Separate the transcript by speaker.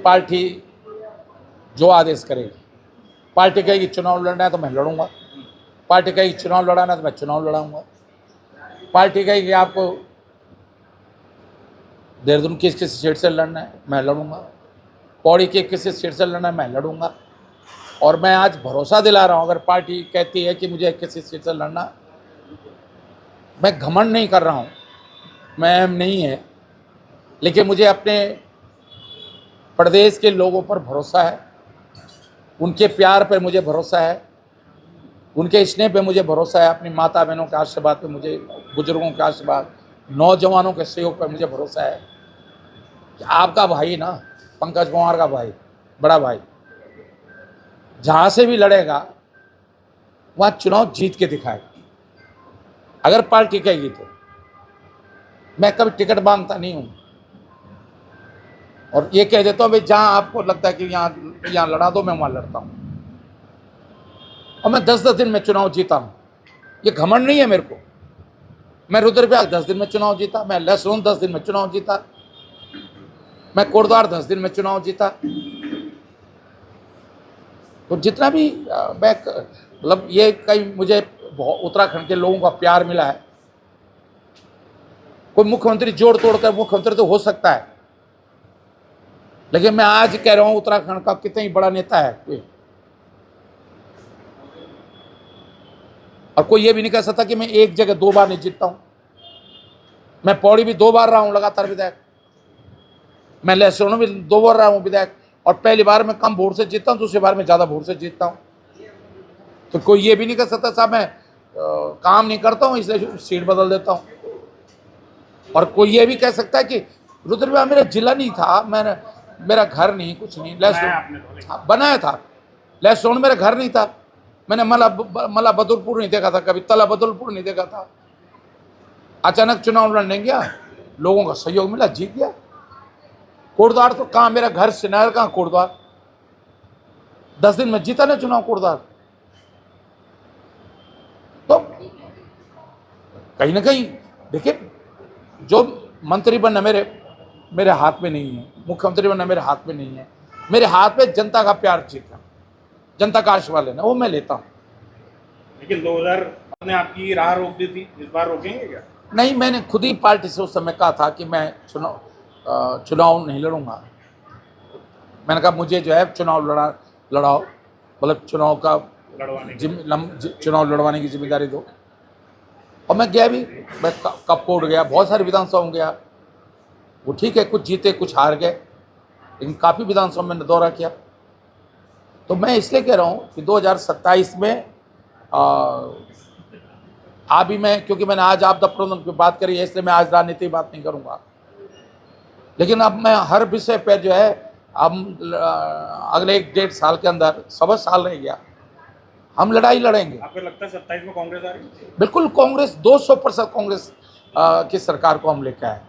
Speaker 1: Party जो आदेश करेगी। Party कहेगी चुनाव लड़ना है तो मैं लड़ूंगा, पार्टी कहेगी चुनाव लड़ाना है तो मैं चुनाव लड़ाऊंगा, पार्टी कहेगी आपको देहरादून की किस सीट से लड़ना है मैं लड़ूंगा, पौड़ी के किस सीट से लड़ना है मैं लड़ूंगा। और मैं आज भरोसा दिला रहा हूं, अगर पार्टी कहती है कि मुझे किसी सीट से लड़ना, मैं घमंड नहीं कर रहा हूं, मैं नहीं है, लेकिन मुझे अपने प्रदेश के लोगों पर भरोसा है, उनके प्यार पर मुझे भरोसा है, उनके स्नेह पे मुझे भरोसा है, अपनी माता बहनों के आशीर्वाद पे मुझे, बुजुर्गों के आशीर्वाद, नौजवानों के सहयोग पर मुझे भरोसा है कि आपका भाई ना, पंकज कुमार का भाई, बड़ा भाई, जहाँ से भी लड़ेगा वहाँ चुनाव जीत के दिखाएगा। अगर पार्टी कहेगी तो मैं कभी टिकट मांगता नहीं हूँ, और ये कह देता हूँ भाई जहाँ आपको लगता है कि यहाँ लड़ा दो, मैं वहाँ लड़ता हूँ। और मैं 10-10 दिन में चुनाव जीता हूँ, ये घमंड नहीं है मेरे को। मैं रुद्रप्रयाग 10 दिन में चुनाव जीता, मैं लहसुन 10 दिन में चुनाव जीता, मैं कोटद्वार 10 दिन में चुनाव जीता। तो जितना भी मैं मतलब ये कहीं मुझे उत्तराखंड के लोगों का प्यार मिला है, कोई मुख्यमंत्री जोड़ तोड़ कर मुख्यमंत्री तो हो सकता है, लेकिन मैं आज कह रहा हूं उत्तराखंड का कितना ही बड़ा नेता है कोई, और कोई ये भी नहीं कह सकता कि मैं एक जगह 2 बार नहीं जीतता हूं। मैं पौड़ी भी 2 बार रहा हूं लगातार विधायक, मैं लहसुन भी 2 बार रहा हूं विधायक, और पहली बार मैं कम वोट से जीतता हूं, दूसरी बार में ज़्यादा वोट से जीतता हूं। तो कोई ये भी नहीं कह सकता साहब मैं काम नहीं करता हूं इसलिए सीट बदल देता हूं। और कोई ये भी कह सकता है कि रुद्रप्रयाग मेरा जिला नहीं था, मैंने मेरा घर नहीं, कुछ नहीं, लहसुन बनाया था, लहसुन मेरा घर नहीं था, मैंने मला बदुलपुर नहीं देखा था, कभी तला बदुलपुर नहीं देखा था। अचानक चुनाव लड़ने गया, लोगों का सहयोग मिला, जीत गया। कोटद्वार तो कहाँ, मेरा घर सिनार, कहाँ कोटद्वार, 10 दिन में जीता ना चुनाव कोटद्वार। तो कहीं ना कहीं देखिए, जो मंत्री बनना मेरे हाथ में नहीं है, मुख्यमंत्री बनना मेरे हाथ में नहीं है, मेरे हाथ में जनता का प्यार जीतना, जनता का आशीर्वाद लेना, वो मैं लेता हूँ।
Speaker 2: लेकिन 2000 ने आपकी राह रोक दी थी, इस बार रोकेंगे क्या?
Speaker 1: नहीं, मैंने खुद ही पार्टी से उस समय कहा था कि मैं चुनाव नहीं लड़ूंगा। मैंने कहा मुझे जो है चुनाव लड़ाओ, मतलब चुनाव लड़वाने की जिम्मेदारी दो। और मैं गया भी, मैं कपकोट गया, बहुत सारी विधानसभाओं गया, वो ठीक है, कुछ जीते कुछ हार गए, लेकिन काफ़ी विधानसभा मैंने दौरा किया। तो मैं इसलिए कह रहा हूँ कि 2027 में अभी मैं, क्योंकि मैंने आज आपदा प्रबंधन की बात करी है, इसलिए मैं आज राजनीति की बात नहीं करूँगा, लेकिन अब मैं हर विषय पर जो है, हम अगले 1-1.5 साल के अंदर, 1.25 साल रह गया, हम लड़ाई लड़ेंगे।
Speaker 2: आपको लगता है 27 में कांग्रेस आ रही है?
Speaker 1: बिल्कुल, कांग्रेस 200% कांग्रेस की सरकार को हम लेकर आए।